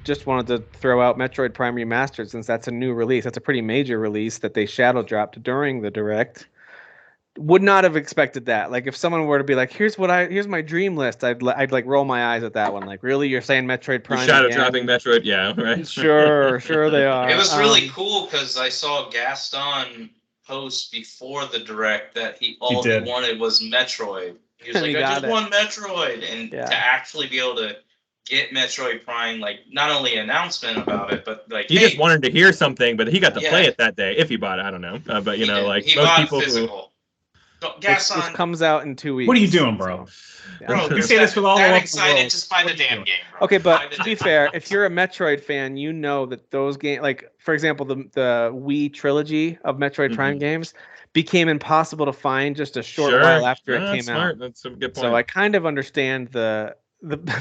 just wanted to throw out Metroid Prime Remastered since that's a new release. That's a pretty major release that they shadow dropped during the direct. Would not have expected that. Like if someone were to be like, here's my dream list," I'd like roll my eyes at that one. Like, really, you're saying Metroid You're Prime shadow again? dropping Metroid, yeah, right. Sure they are. It was really cool because I saw Gaston post before the direct that he wanted was Metroid. He was like, I just want Metroid, and to actually be able to get Metroid Prime, like not only announcement about it, but like he just wanted to hear something, but he got to play it that day if he bought it. I don't know, but you know, like he most bought people physical. Which comes out in 2 weeks. What are you doing, bro? Bro, you say this with all the excited, just buy the damn game, bro. Okay, but to be fair, if you're a Metroid fan, you know that those games, like for example, the Wii trilogy of Metroid Prime games became impossible to find just a short while after it came out. That's a good point. So I kind of understand the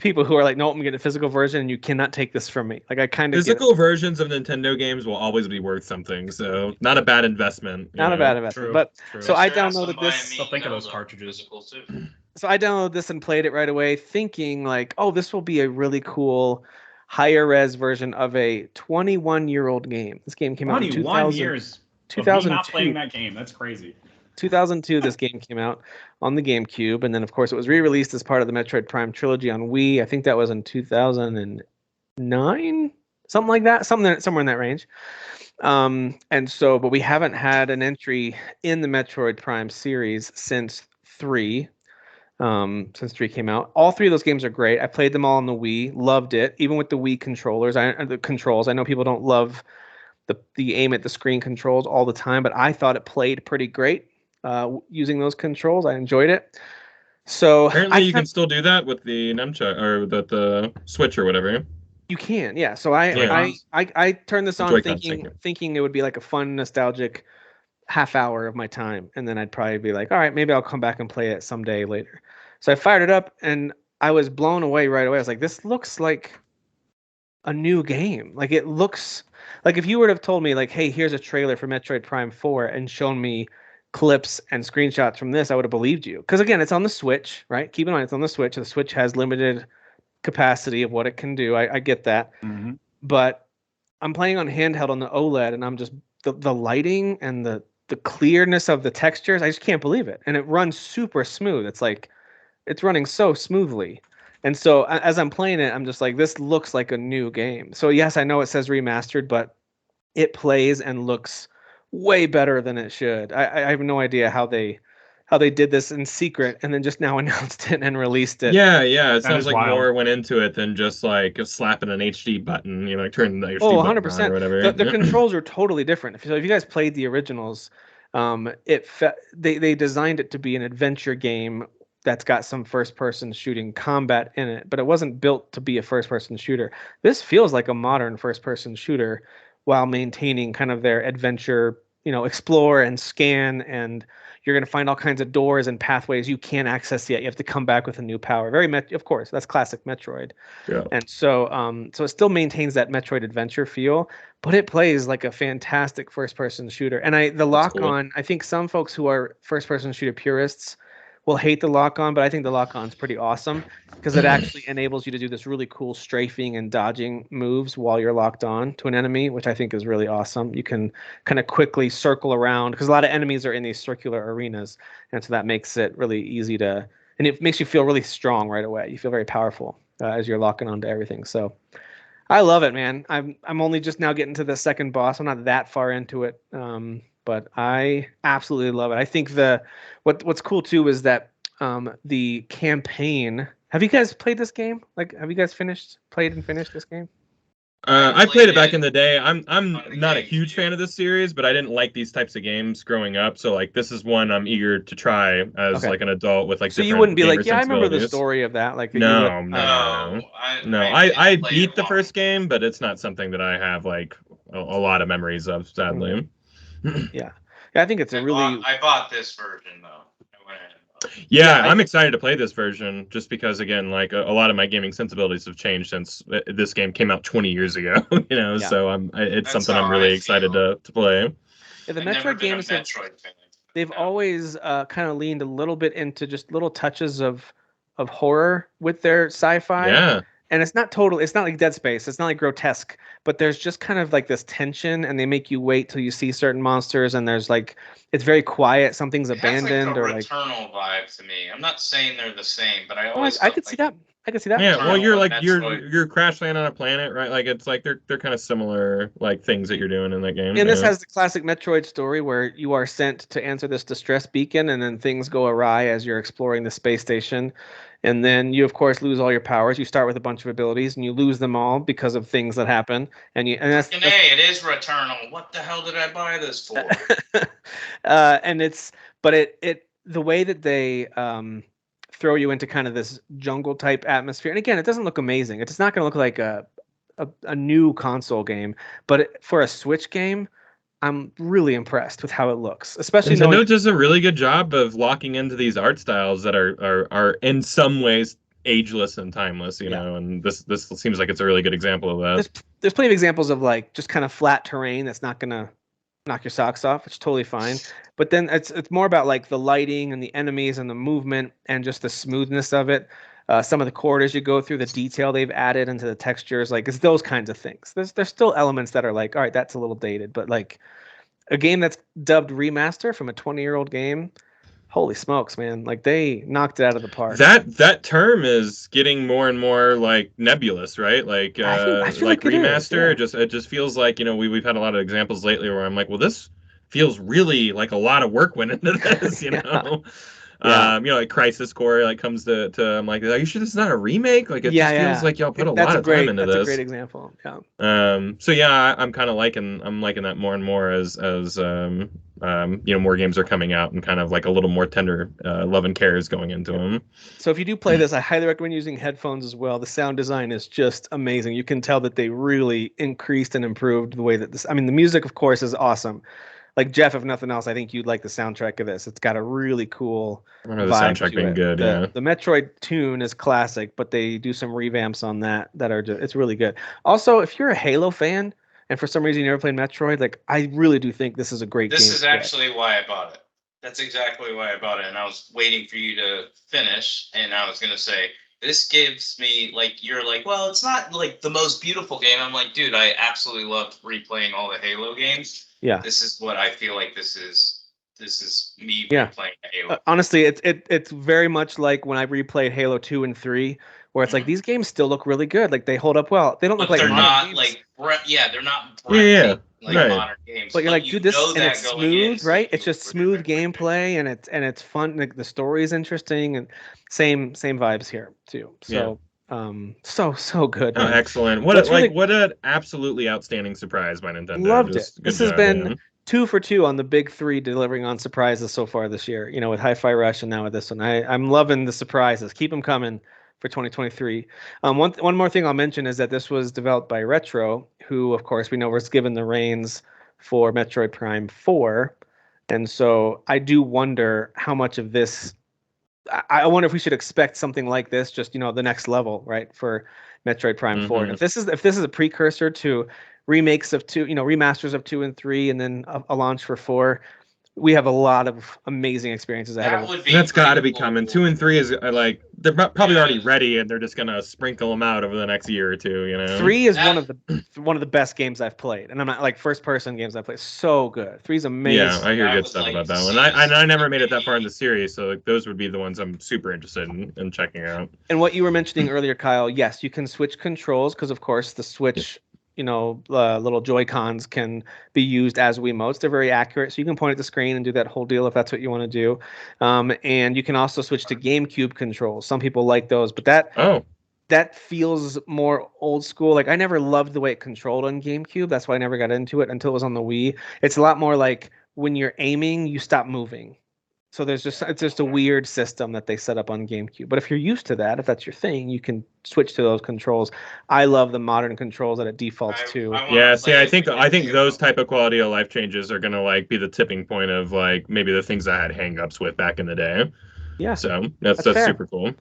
people who are like, no, I'm getting a physical version, and you cannot take this from me. Like I kind of physical versions of Nintendo games will always be worth something, so not a bad investment. Not a bad investment. But so I downloaded this. Still think of those cartridges. So I downloaded this and played it right away, thinking like, oh, this will be a really cool higher res version of a 21-year-old game. This game came out in 21 years. 2002. Not playing that game. That's crazy. 2002, this game came out on the GameCube, and then of course it was re-released as part of the Metroid Prime trilogy on Wii. I think that was in 2009, something like that, somewhere in that range. And so, but we haven't had an entry in the Metroid Prime series since 3. Since 3 came out. All 3 of those games are great. I played them all on the Wii, loved it, even with the Wii controllers. The controls. I know people don't love the aim at the screen controls all the time, but I thought it played pretty great using those controls. I enjoyed it. So apparently you can still do that with the nunchuck or the Switch or whatever. You can, yeah. So I turned this on thinking it would be like a fun, nostalgic half hour of my time, and then I'd probably be like, all right, maybe I'll come back and play it someday later. So I fired it up, and I was blown away right away. I was like, this looks like a new game. Like it looks like if you would have told me like, hey, here's a trailer for Metroid Prime 4 and shown me clips and screenshots from this, I would have believed you. Because again, it's on the Switch, right? Keep in mind, it's on the Switch. The Switch has limited capacity of what it can do. I get that. But I'm playing on handheld on the OLED, and I'm just the lighting and the clearness of the textures, I just can't believe it. And it runs super smooth. It's like it's running so smoothly. And so as I'm playing it, I'm just like, this looks like a new game. So yes, I know it says remastered, but it plays and looks way better than it should. I have no idea how they did this in secret and then just now announced it and released it. Yeah. It sounds like more went into it than just like slapping an HD button, you know, like turning the HD button 100%. on or whatever. The controls are totally different. So if you guys played the originals, they designed it to be an adventure game that's got some first-person shooting combat in it, but it wasn't built to be a first-person shooter. This feels like a modern first-person shooter while maintaining kind of their adventure, you know, explore and scan, and you're going to find all kinds of doors and pathways you can't access yet. You have to come back with a new power. Of course, that's classic Metroid. Yeah. And so it still maintains that Metroid adventure feel, but it plays like a fantastic first-person shooter. And the lock-on, I think some folks who are first-person shooter purists will hate the lock-on, but I think the lock-on's pretty awesome because it actually enables you to do this really cool strafing and dodging moves while you're locked on to an enemy, which I think is really awesome. You can kind of quickly circle around because a lot of enemies are in these circular arenas, and so that makes it really easy and it makes you feel really strong right away. You feel very powerful as you're locking onto everything. So I love it, man. I'm only just now getting to the second boss. I'm not that far into it. But I absolutely love it. I think what's cool too is that the campaign. Have you guys played this game? Like, have you guys played and finished this game? I played it back in the day. I'm not a huge fan of this series, but I didn't like these types of games growing up. So like, this is one I'm eager to try as like an adult with like. So you wouldn't be like, yeah, I remember the story of that. Like, no. I beat the first game, but it's not something that I have like a lot of memories of, sadly. Yeah, I think it's I bought this version though. I'm excited to play this version just because, again, like a lot of my gaming sensibilities have changed since this game came out 20 years ago. You know, so it's something I'm really excited to play. Yeah, the Metroid games they've always kind of leaned a little bit into just little touches of horror with their sci-fi. Yeah. And it's not like Dead Space. It's not like grotesque, but there's just kind of like this tension, and they make you wait till you see certain monsters, and there's like, it's very quiet. Something's abandoned, or like Returnal vibe to me. I'm not saying they're the same, but I could see that. I could see that. Yeah, well, you're crash landing on a planet, right? Like it's like they're kind of similar like things that you're doing in that game. And this has the classic Metroid story where you are sent to answer this distress beacon, and then things go awry as you're exploring the space station. And then you, of course, lose all your powers. You start with a bunch of abilities, and you lose them all because of things that happen. And that's it is Returnal. What the hell did I buy this for? The way that they throw you into kind of this jungle type atmosphere, and again, it doesn't look amazing. It's not going to look like a new console game, but for a Switch game, I'm really impressed with how it looks, especially Nintendo does a really good job of locking into these art styles that are in some ways ageless and timeless, you know, and this seems like it's a really good example of that. There's plenty of examples of like just kind of flat terrain that's not gonna knock your socks off, which is totally fine. But then it's more about like the lighting and the enemies and the movement and just the smoothness of it. Some of the corridors you go through, the detail they've added into the textures, like it's those kinds of things. There's still elements that are like, all right, that's a little dated, but like a game that's dubbed remaster from a 20-year-old game, holy smokes, man! Like they knocked it out of the park. That term is getting more and more like nebulous, right? Like I feel like remaster. It just feels like, you know, we've had a lot of examples lately where I'm like, well, this feels really like a lot of work went into this, you know. You know, like Crisis Core like comes to I'm like, are you sure this is not a remake? Like it just feels like y'all put a lot of time into this. That's a great example. Yeah. So yeah, I'm kind of liking that more and more as you know, more games are coming out and kind of like a little more tender love and care is going into them. So if you do play this, I highly recommend using headphones as well. The sound design is just amazing. You can tell that they really increased and improved the way that this. I mean, the music, of course, is awesome. Like Jeff, if nothing else, I think you'd like the soundtrack of this. It's got a really cool I remember the soundtrack being good. The Metroid tune is classic, but they do some revamps on that are just, it's really good. Also, if you're a Halo fan and for some reason you never played Metroid, like I really do think this is a great game. This is actually why I bought it. That's exactly why I bought it, and I was waiting for you to finish, and I was gonna say this gives me like you're like, well, it's not like the most beautiful game. I'm like, dude, I absolutely love replaying all the Halo games. Yeah, this is what I feel like this is me replaying Halo. Honestly, it's very much like when I replayed Halo 2 and 3, where it's like these games still look really good. Like they hold up well. They don't look like they're not games. like they're not like modern games. But you're like, dude, this and it's smooth, right? It's just smooth gameplay and it's fun. Like the story is interesting and same vibes here too. So so good. Oh, excellent. What an absolutely outstanding surprise by Nintendo. Loved it. This has been 2 for 2 on the big 3 delivering on surprises so far this year. You know, with Hi-Fi Rush and now with this one. I'm loving the surprises. Keep them coming for 2023. One more thing I'll mention is that this was developed by Retro, who of course we know was given the reins for Metroid Prime 4. And so I do wonder how much of this I wonder if we should expect something like this, just, you know, the next level, right, for Metroid Prime 4. And if this is a precursor to remakes of 2, you know, remasters of 2 and 3, and then a launch for 4, we have a lot of amazing experiences ahead of us. That's got to be coming. 2 and 3 is like they're probably already ready, and they're just gonna sprinkle them out over the next year or two. You know, 3 is one of the best games I've played, and I'm not like first person games I've played. So good. 3 is amazing. Yeah, I hear good stuff about that one. I never made it that far in the series, so like, those would be the ones I'm super interested in checking out. And what you were mentioning earlier, Kyle, yes, you can switch controls because of course the Switch. You know, little Joy-Cons can be used as Wiimotes. They're very accurate, so you can point at the screen and do that whole deal if that's what you want to do. And you can also switch to GameCube controls. Some people like those, but that feels more old school. Like I never loved the way it controlled on GameCube. That's why I never got into it until it was on the Wii. It's a lot more like when you're aiming, you stop moving. So it's just a weird system that they set up on GameCube. But if you're used to that, if that's your thing, you can switch to those controls. I love the modern controls that it defaults to. I think those type of quality of life changes are gonna like be the tipping point of like maybe the things I had hangups with back in the day. Yeah. So that's super cool.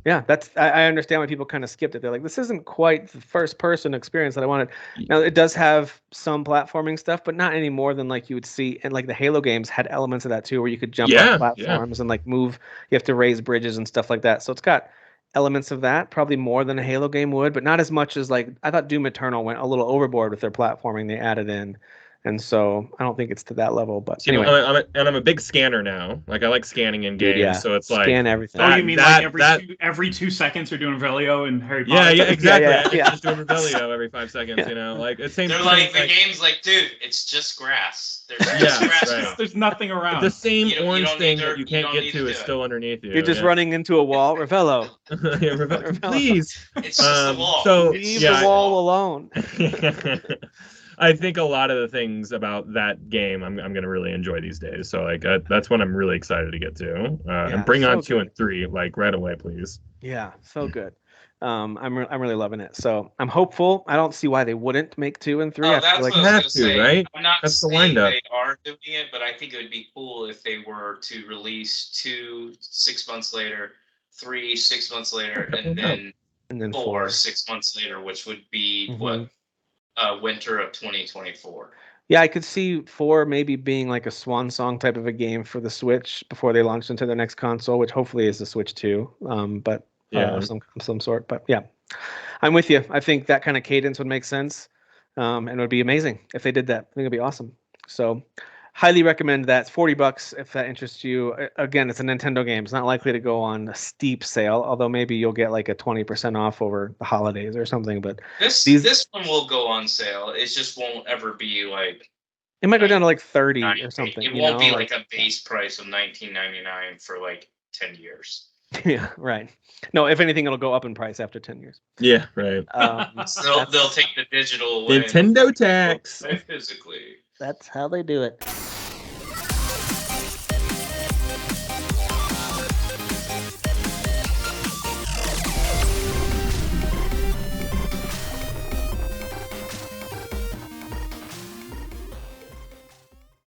Yeah, I understand why people kind of skipped it. They're like, this isn't quite the first person experience that I wanted. Now it does have some platforming stuff, but not any more than like you would see. And like the Halo games had elements of that too, where you could jump on platforms and like move. You have to raise bridges and stuff like that. So it's got elements of that, probably more than a Halo game would, but not as much as like I thought Doom Eternal went a little overboard with their platforming they added in. And so I don't think it's to that level, but anyway. I'm a big scanner now. Like I like scanning in games, yeah. so it's scan like everything. You mean like every 2 seconds you're doing Revelio and Harry Potter? Yeah, exactly. Just doing Revelio every 5 seconds. You know, like it's same. They're like the game's like, dude, it's just grass. There's just grass. Right. There's nothing around. The same orange thing that you can't get to is still underneath you. You're just running into a wall. Revello. Revello. Please. It's just a wall. So leave the wall alone. I think a lot of the things about that game I'm going to really enjoy these days. So like that's what I'm really excited to get to. And bring on 2 and 3 like right away, please. Yeah, so good. I'm really loving it. So I'm hopeful. I don't see why they wouldn't make 2 and 3. Oh, that's what I was gonna say. Right? I'm not that's the saying windup. They are doing it, but I think it would be cool if they were to release 2 6 months later, 3 6 months later, and then 4 6 months later, which would be winter of 2024. Yeah, I could see 4 maybe being like a swan song type of a game for the Switch before they launched into their next console, which hopefully is the Switch 2. But some sort. But yeah, I'm with you. I think that kind of cadence would make sense, and it would be amazing if they did that. I think it'd be awesome. So, highly recommend that. It's $40 if that interests you. Again, it's a Nintendo game. It's not likely to go on a steep sale, although maybe you'll get like a 20% off over the holidays or something. But this one will go on sale. It just won't ever be like. It might go down to like 30 or something. It won't be like a base price of $19.99 for like 10 years. Yeah, right. No, if anything, it'll go up in price after 10 years. Yeah, right. So they'll take the digital away. Nintendo tax. Physically. That's how they do it.